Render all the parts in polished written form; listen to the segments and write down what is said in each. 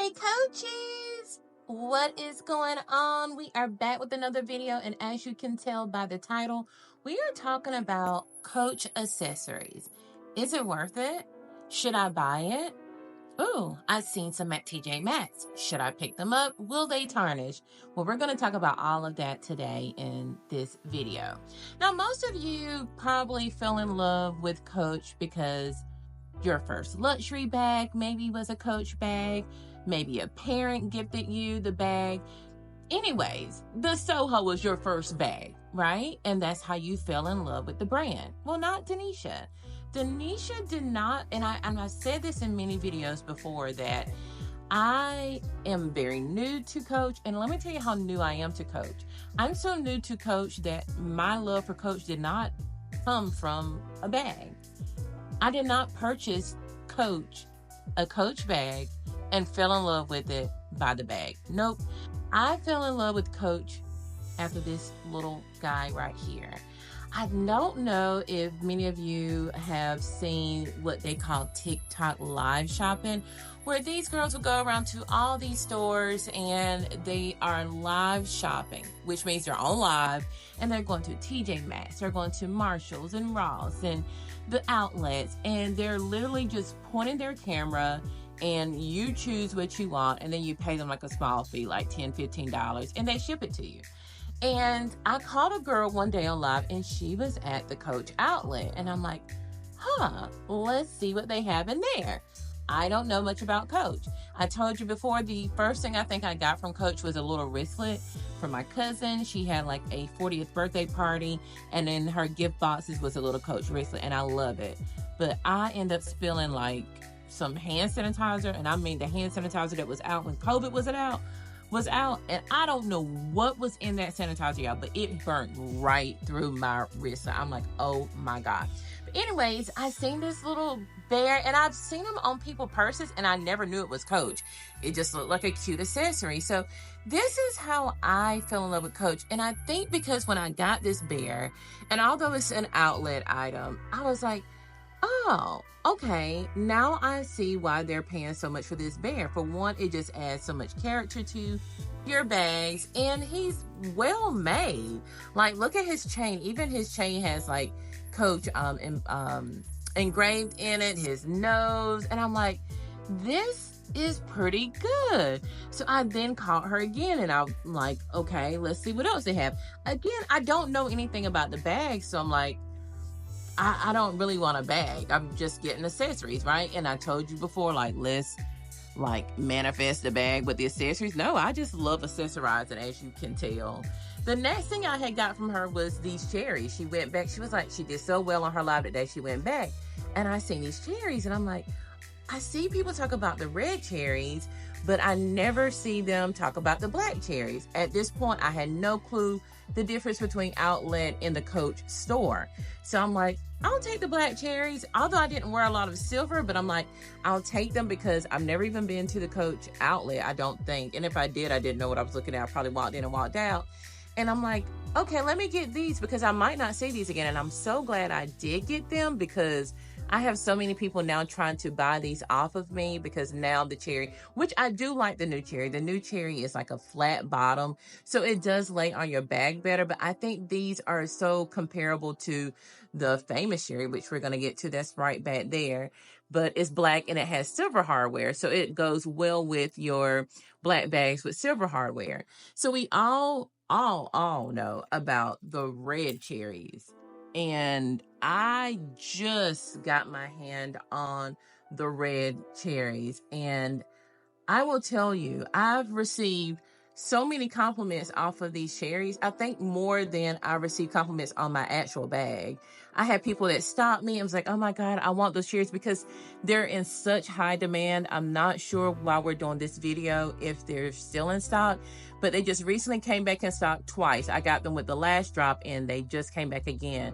Hey coaches, what is going on? We are back with another video, and as you can tell by the title, we are talking about Coach accessories. Is it worth it? Should I buy it? Ooh, I've seen some at TJ Maxx. Should I pick them up? Will they tarnish? Well, we're going to talk about all of that today in this video. Now, most of you probably fell in love with Coach because your first luxury bag maybe was a Coach bag. Maybe a parent gifted you the bag. Anyways, the Soho was your first bag, right? And that's how you fell in love with the brand. Well, not Denisha. Denisha did not, and I've said this in many videos before, that I am very new to Coach, and let me tell you how new I am to Coach. I'm so new to Coach that my love for Coach did not come from a bag. I did not purchase a Coach bag and fell in love with it by the bag. Nope. I fell in love with Coach after this little guy right here. I don't know if many of you have seen what they call TikTok live shopping, where these girls will go around to all these stores and they are live shopping, which means they're on live, and they're going to TJ Maxx, they're going to Marshalls and Ross and the outlets, and they're literally just pointing their camera and you choose what you want, and then you pay them like a small fee, like $10, $15, and they ship it to you. And I caught a girl one day on live, and she was at the Coach outlet, and I'm like, let's see what they have in there. I don't know much about Coach. I told you before, the first thing I think I got from Coach was a little wristlet for my cousin. She had like a 40th birthday party, and in her gift boxes was a little Coach wristlet, and I love it. But I end up spilling like some hand sanitizer, and I mean the hand sanitizer that was out when COVID was out, and I don't know what was in that sanitizer, y'all, but it burnt right through my wrist. I'm like, oh my God. But anyways, I seen this little bear, and I've seen them on people's purses, and I never knew it was Coach. It just looked like a cute accessory. So this is how I fell in love with Coach. And I think because when I got this bear, and although it's an outlet item, I was like, oh, okay, now I see why they're paying so much for this bear. For one, it just adds so much character to your bags, and he's well made. Like, look at his chain. Even his chain has like Coach engraved in it, his nose, and I'm like, this is pretty good. So I then called her again, and I'm like, okay, let's see what else they have. Again, I don't know anything about the bag, so I'm like, I don't really want a bag. I'm just getting accessories, right? And I told you before, like, let's like manifest the bag with the accessories. No, I just love accessorizing, as you can tell. The next thing I had got from her was these cherries. She went back. She was like, she did so well on her live today. She went back, and I seen these cherries, and I'm like, I see people talk about the red cherries, but I never see them talk about the black cherries. At this point, I had no clue the difference between outlet and the Coach store. So I'm like, I'll take the black cherries. Although I didn't wear a lot of silver, but I'm like, I'll take them because I've never even been to the Coach outlet, I don't think. And if I did, I didn't know what I was looking at. I probably walked in and walked out. And I'm like, okay, let me get these because I might not see these again. And I'm so glad I did get them because I have so many people now trying to buy these off of me because now the cherry, which I do like the new cherry. The new cherry is like a flat bottom, so it does lay on your bag better. But I think these are so comparable to the famous cherry, which we're going to get to. That's right back there. But it's black and it has silver hardware, so it goes well with your black bags with silver hardware. So we all know about the red cherries. And I just got my hand on the red cherries, and I will tell you, I've received so many compliments off of these cherries. I think more than I received compliments on my actual bag. I had people that stopped me and was like, oh my God, I want those cherries because they're in such high demand. I'm not sure while we're doing this video if they're still in stock, but they just recently came back in stock twice. I got them with the last drop and they just came back again.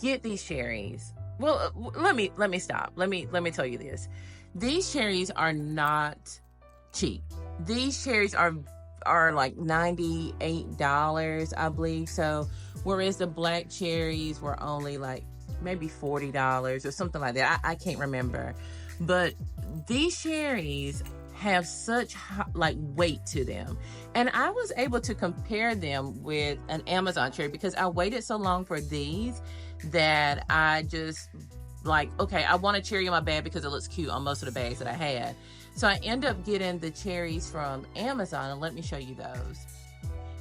Get these cherries. Well, let me stop. Let me tell you this. These cherries are not cheap. These cherries are like $98, I believe. So whereas the black cherries were only like maybe $40 or something like that. I can't remember. But these cherries have such like weight to them. And I was able to compare them with an Amazon cherry because I waited so long for these that I just like, okay, I want a cherry in my bag because it looks cute on most of the bags that I had. So I end up getting the cherries from Amazon, and let me show you those.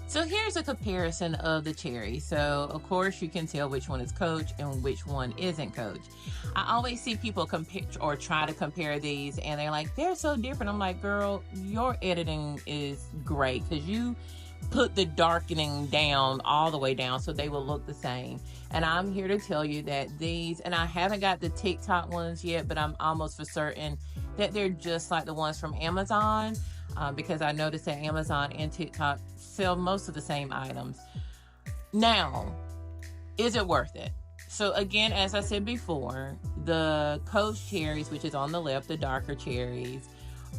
So here's a comparison of the cherries. So of course you can tell which one is Coach and which one isn't Coach. I always see people compare or try to compare these and they're like, they're so different. I'm like, girl, your editing is great because you put the darkening down all the way down so they will look the same. And I'm here to tell you that these, and I haven't got the TikTok ones yet, but I'm almost for certain that they're just like the ones from Amazon. Because I noticed that Amazon and TikTok sell most of the same items. Now, is it worth it? So again, as I said before, the Coach cherries, which is on the left, the darker cherries,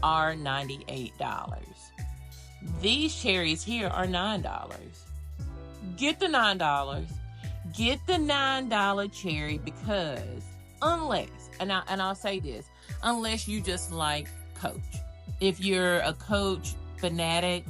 are $98. These cherries here are $9. Get the $9. Get the $9 cherry because unless, and I'll say this, unless you just like Coach. If you're a Coach fanatic,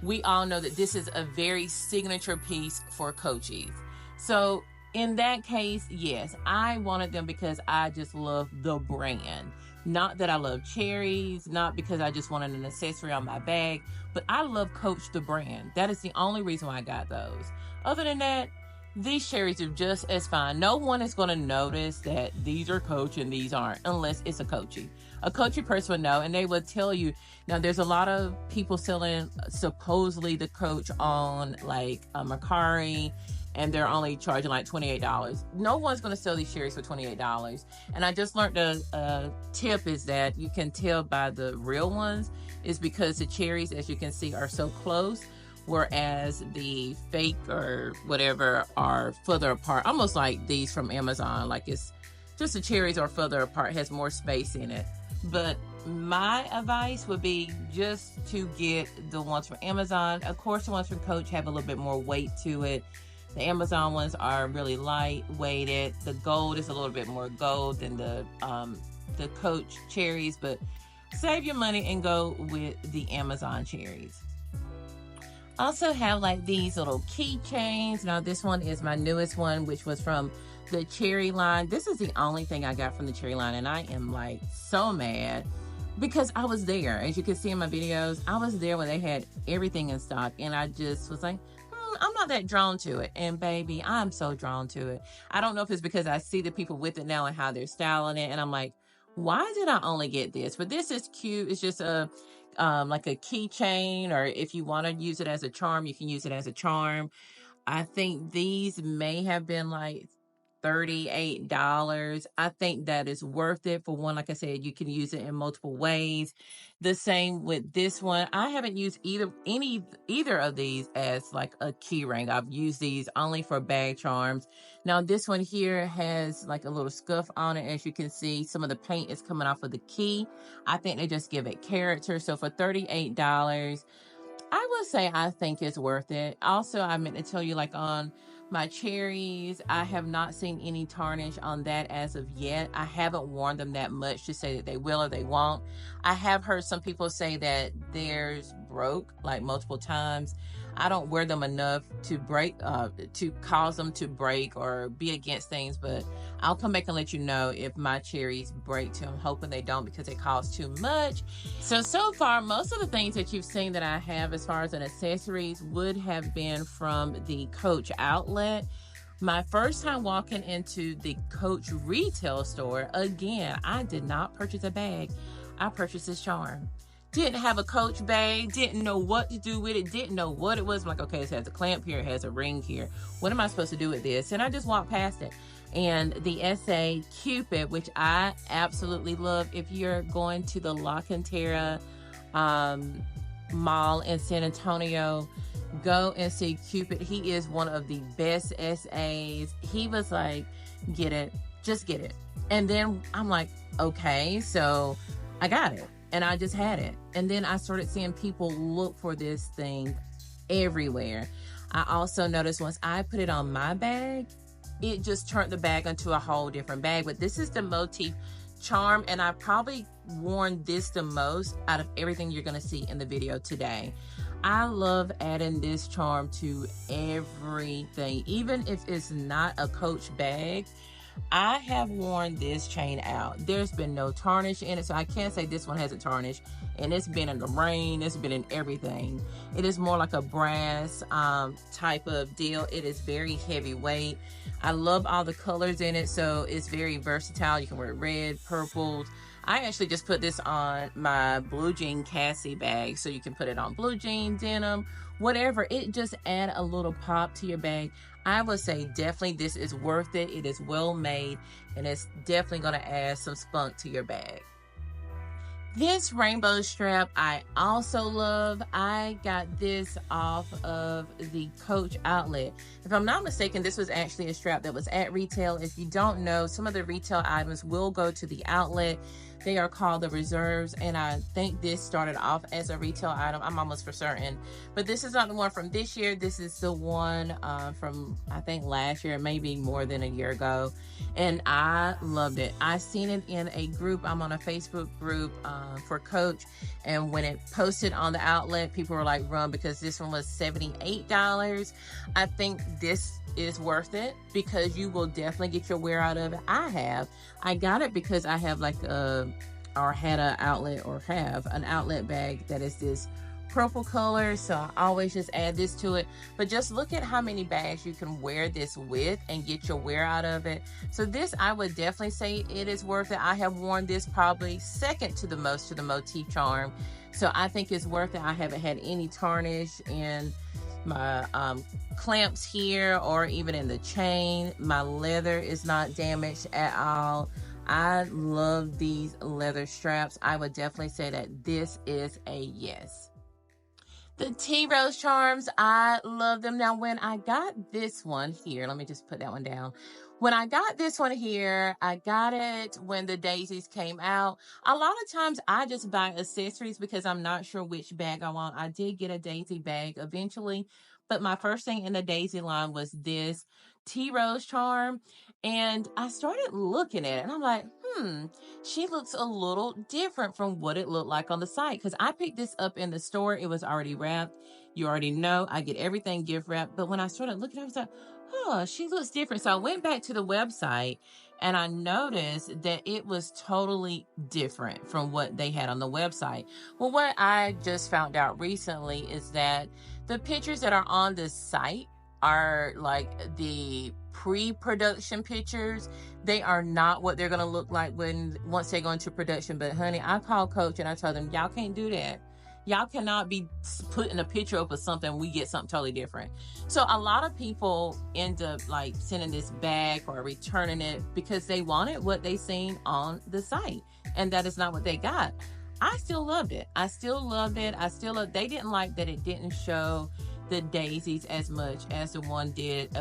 we all know that this is a very signature piece for Coachies. So in that case, yes, I wanted them because I just love the brand. Not that I love cherries, not because I just wanted an accessory on my bag, but I love Coach the brand. That is the only reason why I got those. Other than that, these cherries are just as fine. No one is going to notice that these are Coach and these aren't, unless it's a Coachie. A Coachie person would know, and they would tell you. Now, there's a lot of people selling supposedly the Coach on like a Mercari, and they're only charging like $28. No one's going to sell these cherries for $28. And I just learned a tip is that you can tell by the real ones is because the cherries, as you can see, are so close. Whereas the fake or whatever are further apart, almost like these from Amazon. Like it's just the cherries are further apart, has more space in it. But my advice would be just to get the ones from Amazon. Of course, the ones from Coach have a little bit more weight to it. The Amazon ones are really light weighted. The gold is a little bit more gold than the Coach cherries, but save your money and go with the Amazon cherries. Also have like these little keychains. Now this one is my newest one, which was from the cherry line. This is the only thing I got from the cherry line, and I am like so mad because I was there. As you can see in my videos, I was there when they had everything in stock, and I just was like, I'm not that drawn to it. And baby, I'm so drawn to it. I don't know if it's because I see the people with it now and how they're styling it, and I'm like, why did I only get this? But this is cute. It's just a like a keychain, or if you want to use it as a charm, you can use it as a charm. I think these may have been like $38. I think that is worth it. For one, like I said, you can use it in multiple ways. The same with this one. I haven't used either of these as like a key ring. I've used these only for bag charms. Now this one here has like a little scuff on it. As you can see, some of the paint is coming off of the key. I think they just give it character. So for $38, I would say I think it's worth it. Also, I meant to tell you, like on my cherries, I have not seen any tarnish on that as of yet. I haven't worn them that much to say that they will or they won't. I have heard some people say that theirs broke like multiple times. I don't wear them enough to break, to cause them to break or be against things, but I'll come back and let you know if my cherries break too. I'm hoping they don't because they cost too much. So far, most of the things that you've seen that I have as far as an accessories would have been from the Coach outlet. My first time walking into the Coach retail store, again, I did not purchase a bag. I purchased this charm. Didn't have a Coach bag, didn't know what to do with it, didn't know what it was. I'm like, okay, it has a clamp here, it has a ring here. What am I supposed to do with this? And I just walked past it. And the SA Cupid, which I absolutely love. If you're going to the La Cantera mall in San Antonio, go and see Cupid. He is one of the best SAs. He was like, get it, just get it. And then I'm like, okay, so I got it. And I just had it. And then I started seeing people look for this thing everywhere. I also noticed once I put it on my bag, it just turned the bag into a whole different bag. But this is the motif charm, and I probably worn this the most out of everything you're going to see in the video today. I love adding this charm to everything, even if it's not a Coach bag. I have worn this chain out. There's been no tarnish in it, so I can't say this one hasn't tarnished. And it's been in the rain, it's been in everything. It is more like a brass type of deal. It is very heavyweight. I love all the colors in it, so it's very versatile. You can wear red, purples. I actually just put this on my blue jean Cassie bag, so you can put it on blue jean, denim, whatever. It just add a little pop to your bag. I would say definitely this is worth it. It is well made, and it's definitely going to add some spunk to your bag. This rainbow strap I also love. I got this off of the Coach outlet. If I'm not mistaken, this was actually a strap that was at retail. If you don't know, some of the retail items will go to the outlet. They are called the reserves, and I think this started off as a retail item. I'm almost for certain, but this is not the one from this year. This is the one from, I think, last year, maybe more than a year ago, and I loved it. I seen it in a group. I'm on a Facebook group for Coach, and when it posted on the outlet, people were like, run, because this one was $78. I think this is worth it because you will definitely get your wear out of it. I got it because I have like had an outlet bag that is this purple color, so I always just add this to it. But just look at how many bags you can wear this with and get your wear out of it. So this, I would definitely say it is worth it. I have worn this probably second to the most to the motif charm, so I think it's worth it. I haven't had any tarnish in my clamps here or even in the chain. My leather is not damaged at all. I love these leather straps. I would definitely say that this is a yes. The tea rose charms, I love them. Now, when I got this one here, let me just put that one down. When I got this one here, I got it when the daisies came out. A lot of times I just buy accessories because I'm not sure which bag I want. I did get a daisy bag eventually, but my first thing in the daisy line was this tea rose charm. And I started looking at it and I'm like, she looks a little different from what it looked like on the site. Because I picked this up in the store. It was already wrapped. You already know I get everything gift wrapped. But when I started looking, I was like, oh, she looks different. So I went back to the website and I noticed that it was totally different from what they had on the website. Well, what I just found out recently is that the pictures that are on the site are like the pre-production pictures. They are not what they're going to look like once they go into production. But honey, I called Coach and I told them, y'all can't do that. Y'all cannot be putting a picture up of something, we get something totally different. So a lot of people end up like sending this back or returning it because they wanted what they seen on the site, and that is not what they got. I still loved it. They didn't like that it didn't show the daisies as much as the one did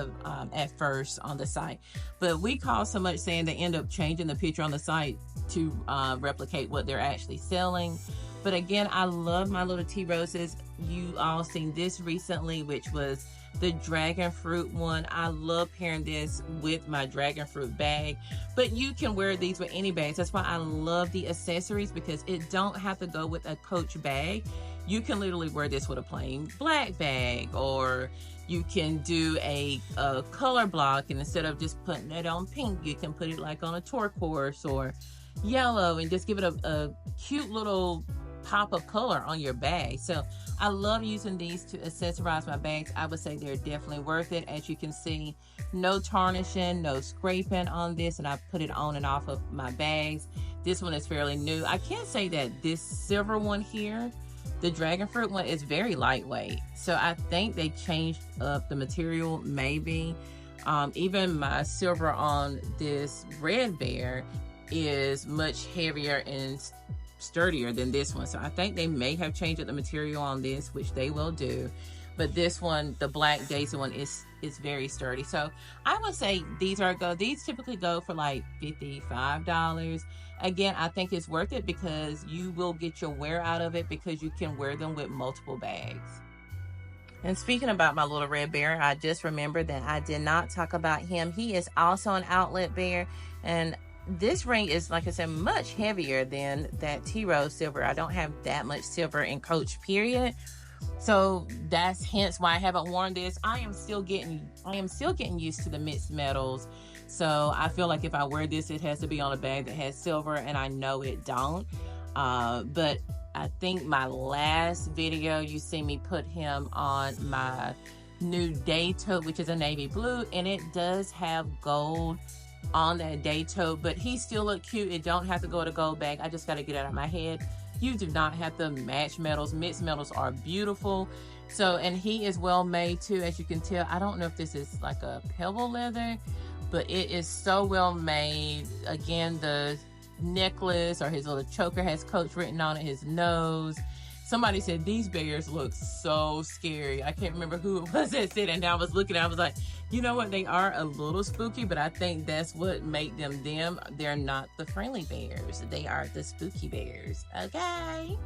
at first on the site. But we call so much saying they end up changing the picture on the site to replicate what they're actually selling. But again, I love my little tea roses. You all seen this recently, which was the dragon fruit one. I love pairing this with my dragon fruit bag, but you can wear these with any bags. That's why I love the accessories, because it don't have to go with a Coach bag. You can literally wear this with a plain black bag, or you can do a color block, and instead of just putting it on pink, you can put it like on a turquoise or yellow and just give it a cute little pop of color on your bag. So I love using these to accessorize my bags. I would say they're definitely worth it. As you can see, no tarnishing, no scraping on this, and I put it on and off of my bags. This one is fairly new. I can say that this silver one here, the dragon fruit one, is very lightweight. So I think they changed up the material, maybe. Even my silver on this red bear is much heavier and sturdier than this one. So I think they may have changed up the material on this, which they will do. But this one, the black daisy one, is very sturdy. So I would say these typically go for like $55. Again, I think it's worth it because you will get your wear out of it, because you can wear them with multiple bags. And speaking about my little red bear, I just remembered that I did not talk about him. He is also an outlet bear, and this ring is, like I said, much heavier than that T Rose silver. I don't have that much silver in Coach, period. So that's hence why I haven't worn this. I am still getting used to the mixed metals. So I feel like if I wear this, it has to be on a bag that has silver, and I know it don't. But I think my last video, you see me put him on my new day tote, which is a navy blue, and it does have gold on that day tote, but he still look cute. It don't have to go to gold bag. I just got to get it out of my head. You do not have to match metals. Mixed metals are beautiful. So, and he is well made too, as you can tell. I don't know if this is like a pebble leather, but it is so well made. Again, the necklace or his little choker has Coach written on it, his nose. Somebody said these bears look so scary. I can't remember who it was that said it, and I was looking, I was like, you know what, they are a little spooky, but I think that's what make them them. They're not the friendly bears. They are the spooky bears. Okay.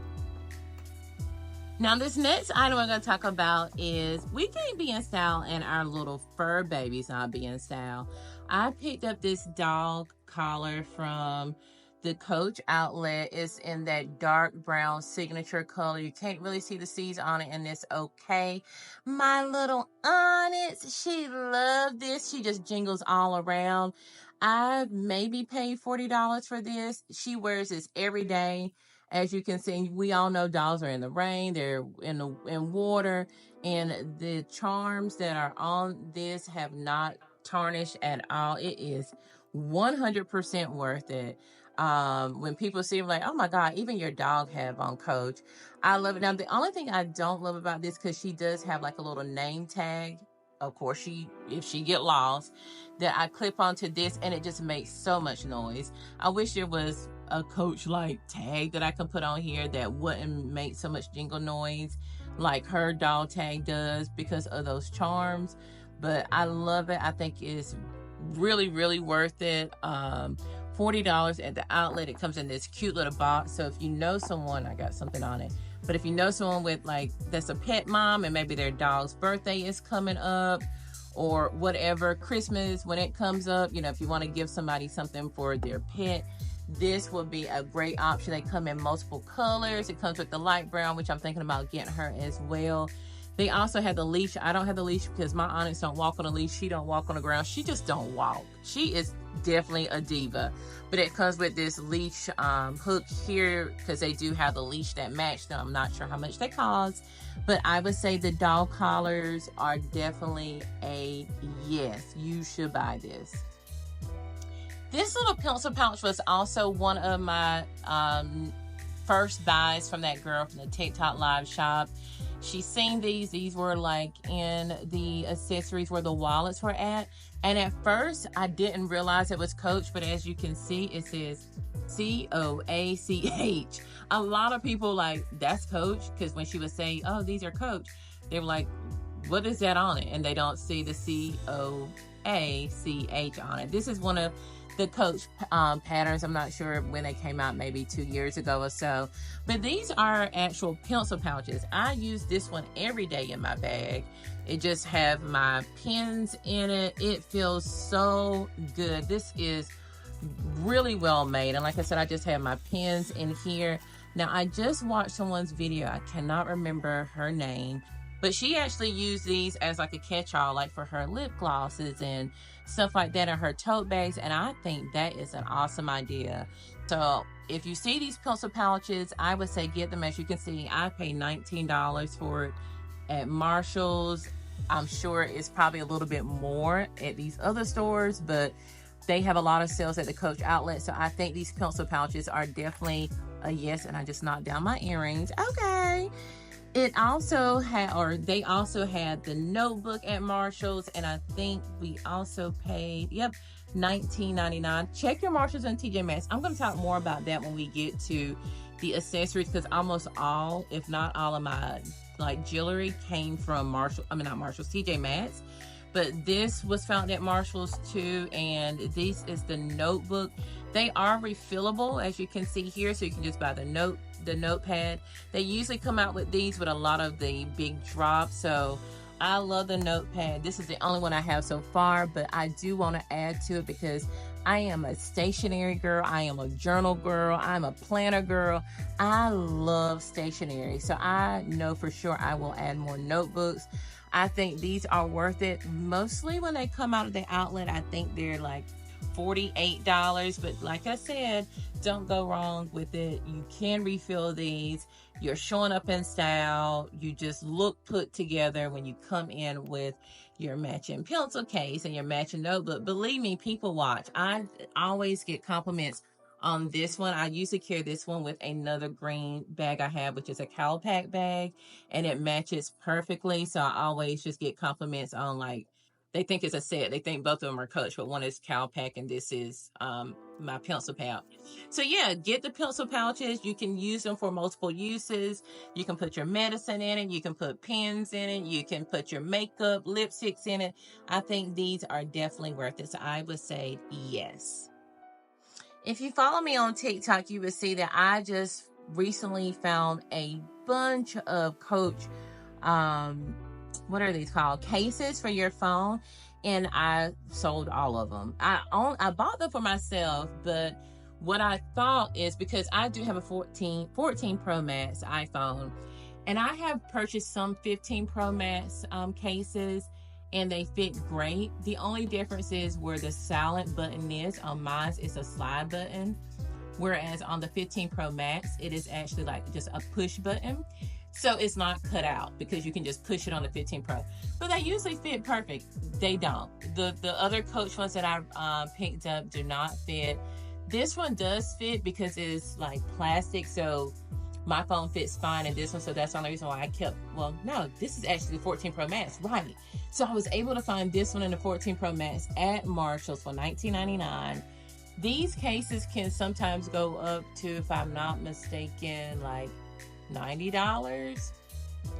Now, this next item I'm going to talk about is we can't be in style and our little fur babies not be in style. I picked up this dog collar from the Coach outlet. Is in that dark brown signature color. You can't really see the C's on it, and it's okay. My little Onyx, she loved this. She just jingles all around. I maybe paid $40 for this. She wears this every day. As you can see, we all know dogs are in the rain, they're in water, and the charms that are on this have not tarnished at all. It is 100% worth it. When people see them, like, oh my God, even your dog have on Coach. I love it. Now, the only thing I don't love about this, because she does have like a little name tag. Of course, if she get lost, that I clip onto this, and it just makes so much noise. I wish there was a Coach like tag that I can put on here that wouldn't make so much jingle noise like her dog tag does, because of those charms. But I love it. I think it's really, really worth it. $40 at the outlet. It comes in this cute little box. So if you know someone, I got something on it, but if you know someone with like that's a pet mom, and maybe their dog's birthday is coming up, or whatever, Christmas when it comes up, you know, if you want to give somebody something for their pet, this will be a great option. They come in multiple colors. It comes with the light brown, which I'm thinking about getting her as well. They also have the leash. I don't have the leash because my Onyx don't walk on a leash. She don't walk on the ground. She just don't walk. She is definitely a diva. But it comes with this leash hook here, because they do have the leash that match them. I'm not sure how much they cost, but I would say the dog collars are definitely a yes. You should buy this. This little pencil pouch was also one of my first buys from that girl from the TikTok live shop. She's seen these. These were like in the accessories where the wallets were at. And at first, I didn't realize it was Coach, but as you can see, it says COACH. A lot of people like, that's Coach, because when she was saying, oh, these are Coach, they were like, what is that on it? And they don't see the COACH on it. This is one of the Coach patterns. I'm not sure when they came out, maybe 2 years ago or so, but these are actual pencil pouches. I use this one every day in my bag. It just have my pens in it. It feels so good. This is really well made, and like I said, I just have my pens in here. Now, I just watched someone's video. I cannot remember her name, but she actually used these as like a catch-all, like for her lip glosses and stuff like that in her tote bags, and I think that is an awesome idea. So if you see these pencil pouches, I would say get them. As you can see, I paid $19 for it at Marshall's. I'm sure it's probably a little bit more at these other stores, but they have a lot of sales at the Coach outlet, so I think these pencil pouches are definitely a yes. And I just knocked down my earrings. Okay. It also had, or they also had the notebook at Marshall's, and I think we also paid, yep, $19.99. Check your Marshalls and TJ Maxx. I'm going to talk more about that when we get to the accessories, because almost all, if not all of my like jewelry came from TJ Maxx. But this was found at Marshall's too, and this is the notebook. They are refillable, as you can see here, so you can just buy the notepad. They usually come out with these with a lot of the big drops, so I love the notepad. This is the only one I have so far, but I do want to add to it because I am a stationery girl. I am a journal girl. I'm a planner girl. I love stationery. So I know for sure I will add more notebooks. I think these are worth it. Mostly when they come out of the outlet, I think they're like $48. But like I said, don't go wrong with it. You can refill these. You're showing up in style. You just look put together when you come in with your matching pencil case and your matching notebook. Believe me, people watch. I always get compliments on this one. I usually carry this one with another green bag I have, which is a Cowpack bag, and it matches perfectly. So I always just get compliments on, like, they think it's a set. They think both of them are Coach, but one is Cowpack and this is my pencil pouch. So yeah, get the pencil pouches. You can use them for multiple uses. You can put your medicine in it. You can put pens in it. You can put your makeup, lipsticks in it. I think these are definitely worth it. So I would say yes. If you follow me on TikTok, you would see that I just recently found a bunch of Coach, what are these called? Cases for your phone. And I sold all of them. I bought them for myself, but what I thought is, because I do have a 14 Pro Max iPhone, and I have purchased some 15 Pro Max cases, and they fit great. The only difference is where the silent button is. On mine, it's a slide button, whereas on the 15 Pro Max, it is actually like just a push button. So it's not cut out because you can just push it on the 15 Pro. But they usually fit perfect. They don't. The other Coach ones that I picked up do not fit. This one does fit because it's like plastic, so my phone fits fine in this one. So that's the only reason why I kept, well, no, this is actually the 14 Pro Max, right? So I was able to find this one in the 14 Pro Max at Marshall's for $19.99. These cases can sometimes go up to, if I'm not mistaken, like $90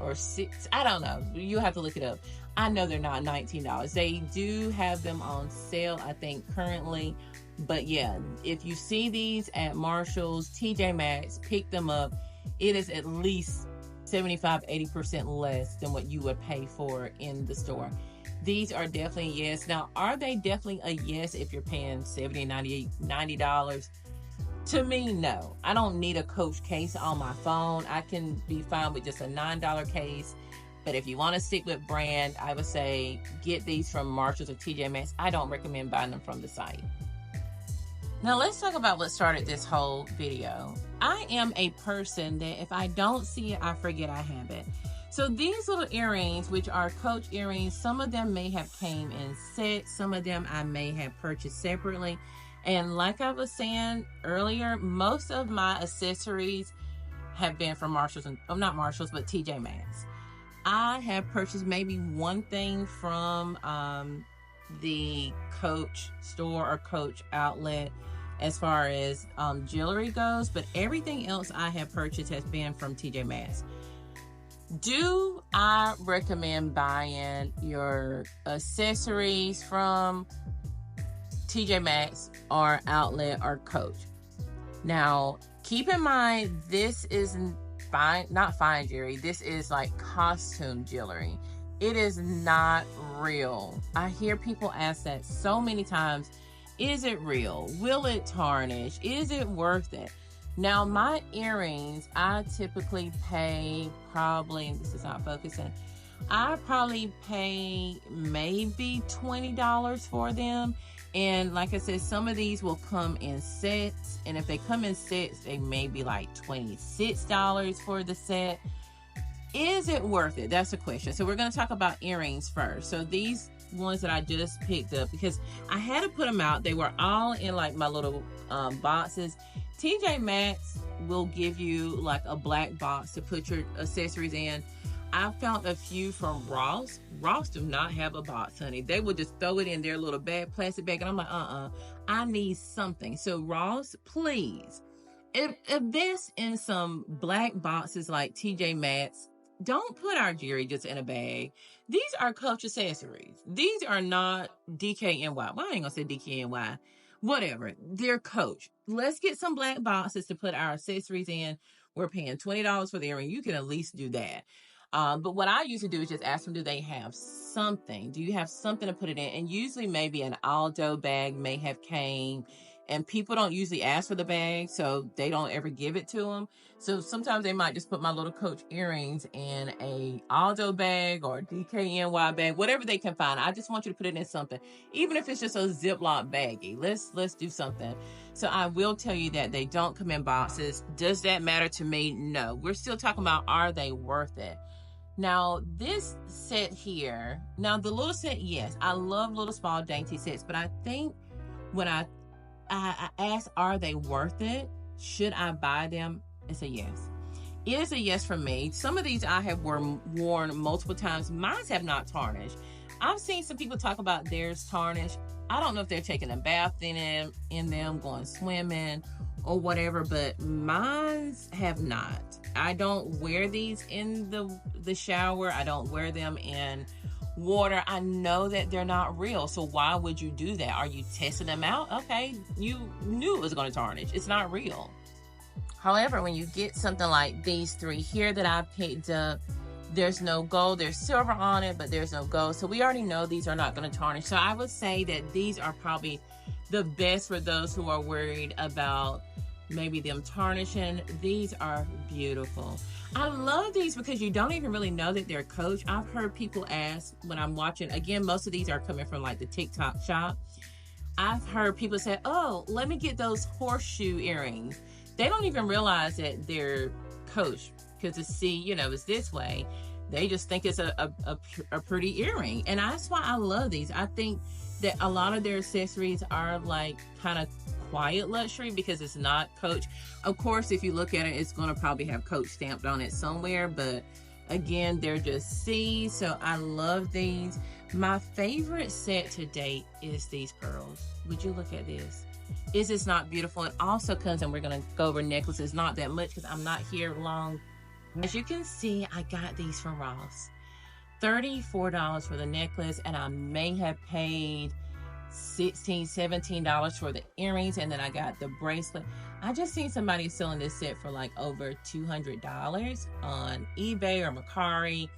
or $6. I don't know. You have to look it up. I know they're not $19. They do have them on sale, I think, currently. But yeah, if you see these at Marshall's, TJ Maxx, pick them up. It is at least 75-80% less than what you would pay for in the store. These are definitely a yes. Now, are they definitely a yes if you're paying $70, $90? To me, no. I don't need a Coach case on my phone. I can be fine with just a $9 case. But if you want to stick with brand, I would say get these from Marshalls or TJ Maxx. I don't recommend buying them from the site. Now let's talk about what started this whole video. I am a person that if I don't see it, I forget I have it. So these little earrings, which are Coach earrings, some of them may have came in sets. Some of them I may have purchased separately. And like I was saying earlier, most of my accessories have been from Marshalls, and not Marshalls, but TJ Maxx. I have purchased maybe one thing from the Coach store or Coach outlet as far as jewelry goes, but everything else I have purchased has been from TJ Maxx. Do I recommend buying your accessories from TJ Maxx or outlet or Coach? Now, keep in mind, this is not fine jewelry. This is like costume jewelry. It is not real. I hear people ask that so many times. Is it real? Will it tarnish? Is it worth it? Now, my earrings, I typically pay probably, this is not focusing, I probably pay maybe $20 for them. And like I said, some of these will come in sets. And if they come in sets, they may be like $26 for the set. Is it worth it? That's the question. So we're going to talk about earrings first. So these ones that I just picked up, because I had to put them out. They were all in like my little boxes. TJ Maxx will give you like a black box to put your accessories in. I found a few from Ross. Ross do not have a box, honey. They will just throw it in their little bag, plastic bag, and I'm like, I need something. So Ross, please, invest in some black boxes like TJ Maxx. Don't put our jewelry just in a bag. These are Coach accessories. These are not DKNY. Well, I ain't gonna say DKNY. Whatever. They're Coach. Let's get some black boxes to put our accessories in. We're paying $20 for the earring. You can at least do that. But what I usually do is just ask them, do they have something? Do you have something to put it in? And usually maybe an Aldo bag may have came, and people don't usually ask for the bag, so they don't ever give it to them. So sometimes they might just put my little Coach earrings in a Aldo bag or DKNY bag, whatever they can find. I just want you to put it in something, even if it's just a Ziploc baggie. Let's do something. So I will tell you that they don't come in boxes. Does that matter to me? No. We're still talking about, are they worth it? Now, this set here, now the little set, yes, I love little small dainty sets, but I think when I ask, are they worth it? Should I buy them? It's a yes. It is a yes for me. Some of these I have worn multiple times. Mine have not tarnished. I've seen some people talk about theirs tarnished. I don't know if they're taking a bath in them, going swimming or whatever, but mine have not. I don't wear these in the shower. I don't wear them in water. I know that they're not real, so why would you do that? Are you testing them out? Okay, you knew it was going to tarnish. It's not real. However, when you get something like these three here that I picked up, there's no gold. There's silver on it, but there's no gold. So we already know these are not going to tarnish. So I would say that these are probably the best for those who are worried about maybe them tarnishing. These are beautiful. I love these because you don't even really know that they're Coach. I've heard people ask when I'm watching, again, most of these are coming from like the TikTok shop. I've heard people say, oh, let me get those horseshoe earrings. They don't even realize that they're Coach because the C, you know, is this way. They just think it's a pretty earring. And that's why I love these. I think that a lot of their accessories are like kind of quiet luxury because it's not Coach. Of course, if you look at it, it's going to probably have Coach stamped on it somewhere, but again, they're just C. So I love these. My favorite set to date is these pearls. Would you look at this? Is this not beautiful? It also comes, and we're going to go over necklaces, not that much because I'm not here long. As you can see, I got these from Ross. $34 for the necklace, and I may have paid $16, $17 for the earrings, and then I got the bracelet. I just seen somebody selling this set for like over $200 on eBay or Mercari.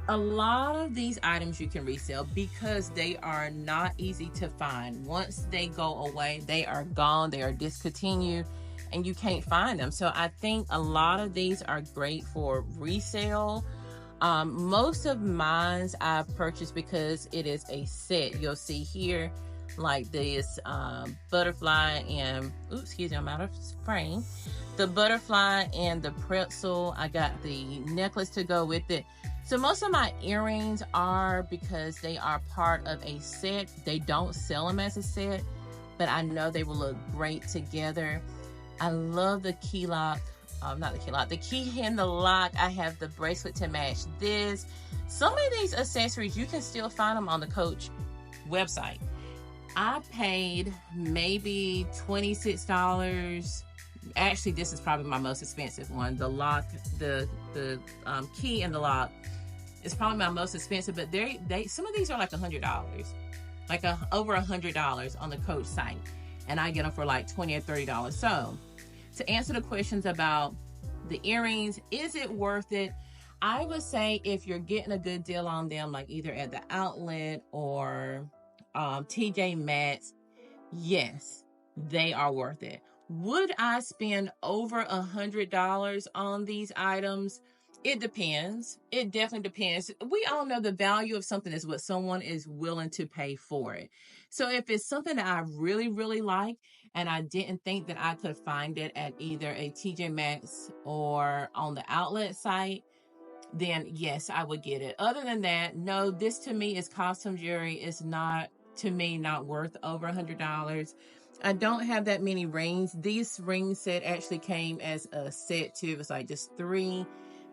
A lot of these items you can resell because they are not easy to find. Once they go away, they are gone, they are discontinued, and you can't find them. So I think a lot of these are great for resale. Most of mine I've purchased because it is a set. You'll see here like this butterfly and, oops, excuse me, I'm out of frame. The butterfly and the pretzel. I got the necklace to go with it. So most of my earrings are because they are part of a set. They don't sell them as a set, but I know they will look great together. I love the key lock. The key and the lock. I have the bracelet to match this. Some of these accessories, you can still find them on the Coach website. I paid maybe $26. Actually, this is probably my most expensive one. The lock, the key and the lock is probably my most expensive, but some of these are like $100, like over $100 on the Coach site, and I get them for like $20 or $30. So to answer the questions about the earrings, is it worth it? I would say if you're getting a good deal on them, like either at the outlet or TJ Maxx, yes, they are worth it. Would I spend over $100 on these items? It depends. It definitely depends. We all know the value of something is what someone is willing to pay for it. So if it's something that I really, really like, and I didn't think that I could find it at either a TJ Maxx or on the outlet site, then yes, I would get it. Other than that, no, this to me is costume jewelry. It's not, to me, not worth over $100. I don't have that many rings. This ring set actually came as a set too. It was like just 3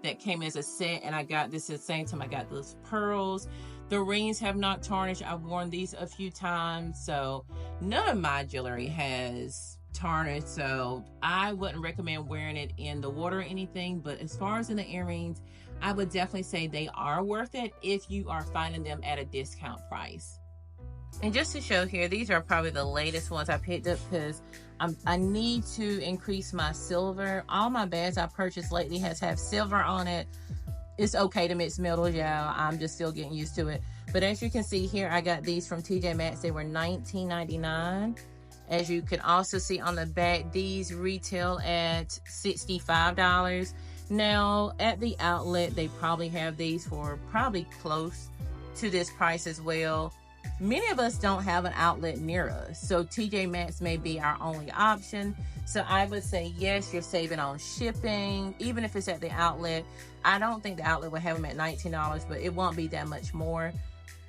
that came as a set, and I got this at the same time I got those pearls. The rings have not tarnished. I've worn these a few times, so none of my jewelry has tarnished, so I wouldn't recommend wearing it in the water or anything. But as far as in the earrings, I would definitely say they are worth it if you are finding them at a discount price. And just to show here, these are probably the latest ones I picked up because I need to increase my silver. All my bags I purchased lately have silver on it. It's okay to mix metals, yeah. I'm just still getting used to it. But as you can see here, I got these from TJ Maxx. They were $19.99. As you can also see on the back, these retail at $65. Now, at the outlet, they probably have these for probably close to this price as well. Many of us don't have an outlet near us, so TJ Maxx may be our only option. So I would say, yes, you're saving on shipping, even if it's at the outlet. I don't think the outlet will have them at $19, but it won't be that much more.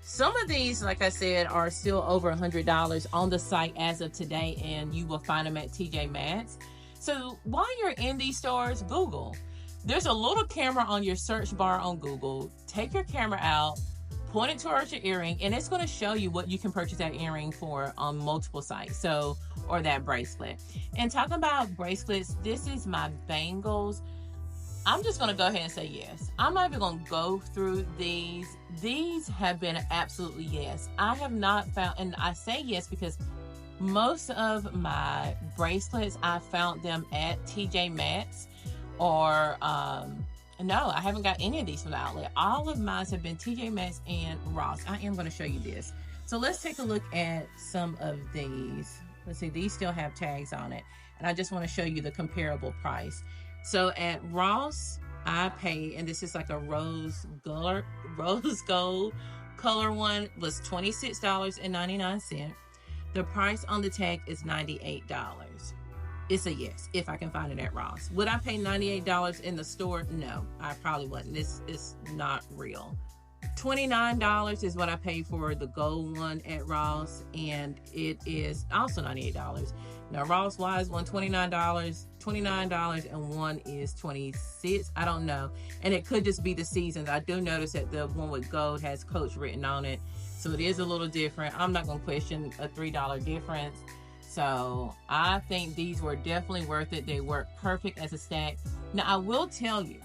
Some of these, like I said, are still over $100 on the site as of today, and you will find them at TJ Maxx. So while you're in these stores, Google. There's a little camera on your search bar on Google. Take your camera out, point it towards your earring, and it's going to show you what you can purchase that earring for on multiple sites. So, or that bracelet. And talking about bracelets, this is my bangles. I'm just going to go ahead and say yes. I'm not even going to go through these. These have been absolutely yes. I have not found, and I say yes because most of my bracelets, I found them at TJ Maxx or, no, I haven't got any of these from the outlet. All of mine have been TJ Maxx and Ross. I am going to show you this. So let's take a look at some of these. Let's see, these still have tags on it. And I just want to show you the comparable price. So at Ross, I paid, and this is like a rose gold color one, was $26.99. The price on the tag is $98. It's a yes, if I can find it at Ross. Would I pay $98 in the store? No, I probably wouldn't. This is not real. $29 is what I paid for the gold one at Ross, and it is also $98. Now Ross wise one $29, and one is $26. I don't know, and it could just be the seasons. I do notice that the one with gold has Coach written on it, so it is a little different. I'm not gonna question a $3 difference. So I think these were definitely worth it. They work perfect as a stack. Now I will tell you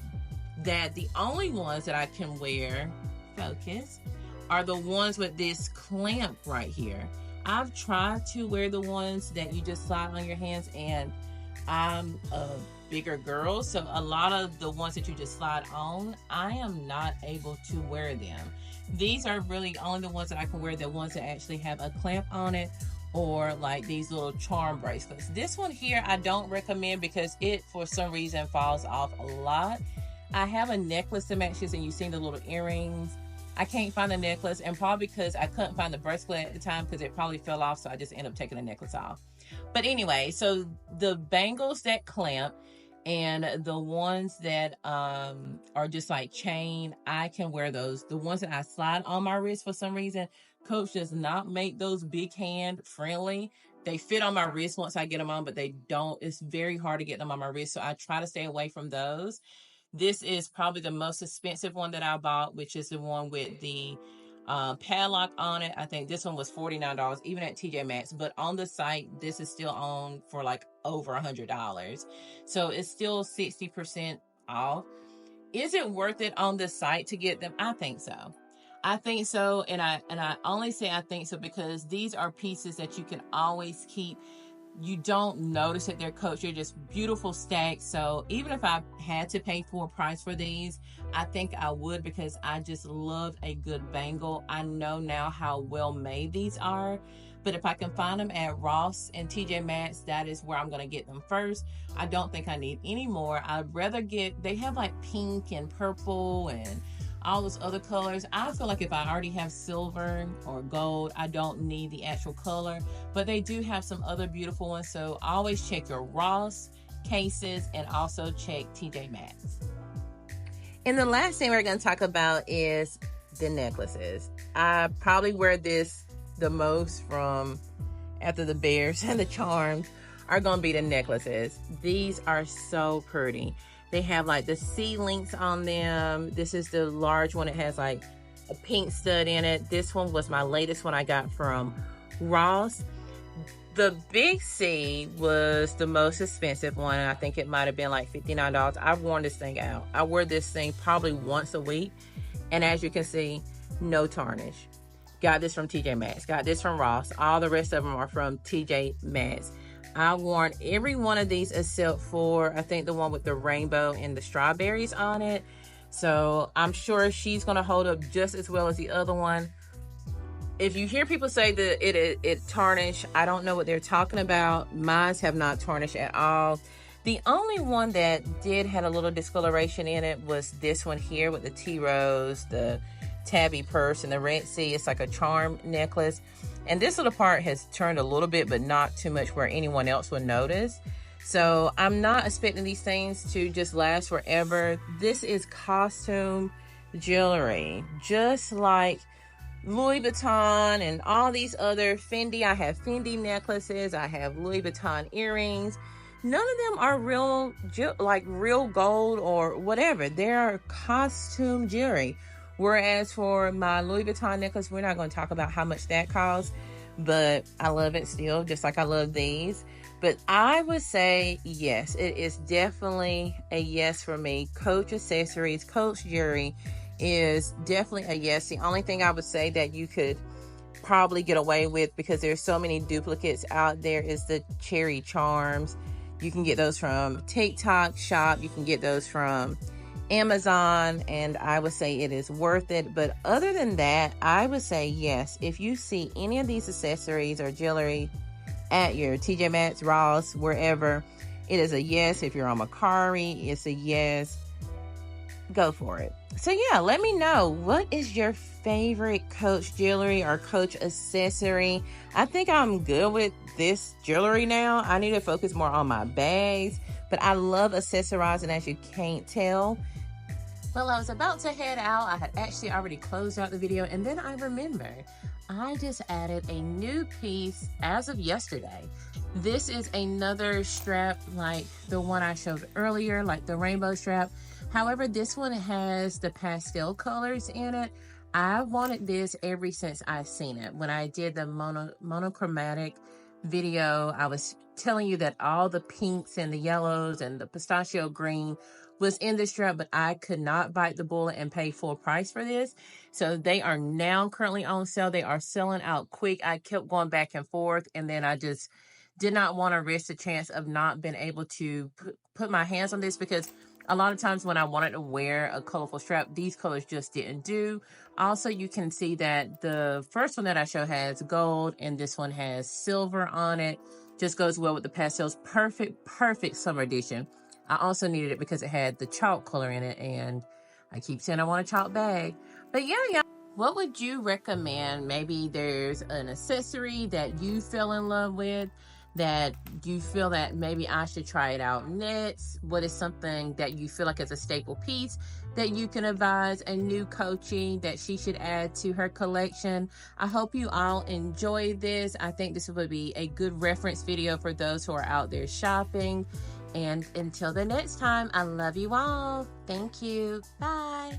that the only ones that I can wear, focus, are the ones with this clamp right here. I've tried to wear the ones that you just slide on your hands, and I'm a bigger girl, so a lot of the ones that you just slide on, I am not able to wear them. These are really only the ones that I can wear, the ones that actually have a clamp on it, or like these little charm bracelets. This one here I don't recommend because it for some reason falls off a lot. I have a necklace that matches, and you've seen the little earrings. I can't find the necklace, and probably because I couldn't find the bracelet at the time because it probably fell off, so I just ended up taking the necklace off. But anyway, so the bangles that clamp and the ones that are just like chain, I can wear those. The ones that I slide on my wrist, for some reason, Coach does not make those big hand friendly. They fit on my wrist once I get them on, but they don't. It's very hard to get them on my wrist, so I try to stay away from those. This is probably the most expensive one that I bought, which is the one with the padlock on it. I think this one was $49, even at TJ Maxx, but on the site, this is still on for like over $100. So it's still 60% off. Is it worth it on the site to get them? I think so. I think so, and I only say I think so because these are pieces that you can always keep. You don't notice that they're Coach. They're just beautiful stacks. So even if I had to pay full price for these, I think I would, because I just love a good bangle. I know now how well made these are. But if I can find them at Ross and TJ Maxx, that is where I'm going to get them first. I don't think I need any more. I'd rather get, they have like pink and purple and all those other colors. I feel like if I already have silver or gold, I don't need the actual color, but they do have some other beautiful ones. So always check your Ross cases and also check TJ Maxx. And the last thing we're going to talk about is the necklaces. I probably wear this the most from after the bears and the charms are going to be the necklaces. These are so pretty. They have like the C links on them. This is the large one. It has like a pink stud in it. This one was my latest one I got from Ross. The big C was the most expensive one. I think it might have been like $59. I've worn this thing out. I wear this thing probably once a week. And as you can see, no tarnish. Got this from TJ Maxx. Got this from Ross. All the rest of them are from TJ Maxx. I've worn every one of these except for, I think, the one with the rainbow and the strawberries on it. So I'm sure she's gonna hold up just as well as the other one. If you hear people say that it tarnished, I don't know what they're talking about. Mine have not tarnished at all. The only one that did had a little discoloration in it was this one here with the tea rose, the tabby purse, and the red sea. It's like a charm necklace. And this little part has turned a little bit, but not too much where anyone else would notice. So I'm not expecting these things to just last forever. This is costume jewelry, just like Louis Vuitton and all these other Fendi. I have Fendi necklaces. I have Louis Vuitton earrings. None of them are real, like real gold or whatever. They're costume jewelry. Whereas for my Louis Vuitton necklace, we're not going to talk about how much that costs, but I love it still, just like I love these. But I would say yes, it is definitely a yes for me. Coach accessories, Coach jewelry is definitely a yes. The only thing I would say that you could probably get away with, because there's so many duplicates out there, is the cherry charms. You can get those from TikTok shop. You can get those from Amazon, and I would say it is worth it. But other than that, I would say yes. If you see any of these accessories or jewelry at your TJ Maxx, Ross, wherever, it is a yes. If you're on Mercari, it's a yes. Go for it. So yeah, let me know, what is your favorite Coach jewelry or Coach accessory? I think I'm good with this jewelry now. I need to focus more on my bags, but I love accessorizing, as you can't tell. Well, I was about to head out. I had actually already closed out the video, and then I remembered I just added a new piece as of yesterday. This is another strap like the one I showed earlier, like the rainbow strap. However, this one has the pastel colors in it. I wanted this ever since I seen it. When I did the monochromatic video, I was telling you that all the pinks and the yellows and the pistachio green was in the strap, but I could not bite the bullet and pay full price for this. So they are now currently on sale. They are selling out quick. I kept going back and forth, and then I just did not want to risk the chance of not being able to put my hands on this, because a lot of times when I wanted to wear a colorful strap, these colors just didn't do. Also, you can see that the first one that I show has gold, and this one has silver on it. Just goes well with the pastels. Perfect summer edition. I also needed it because it had the chalk color in it, and I keep saying I want a chalk bag. But yeah. What would you recommend? Maybe there's an accessory that you fell in love with, that you feel that maybe I should try it out next. What is something that you feel like is a staple piece that you can advise a new coachee that she should add to her collection? I hope you all enjoy this. I think this would be a good reference video for those who are out there shopping. And until the next time, I love you all. Thank you. Bye.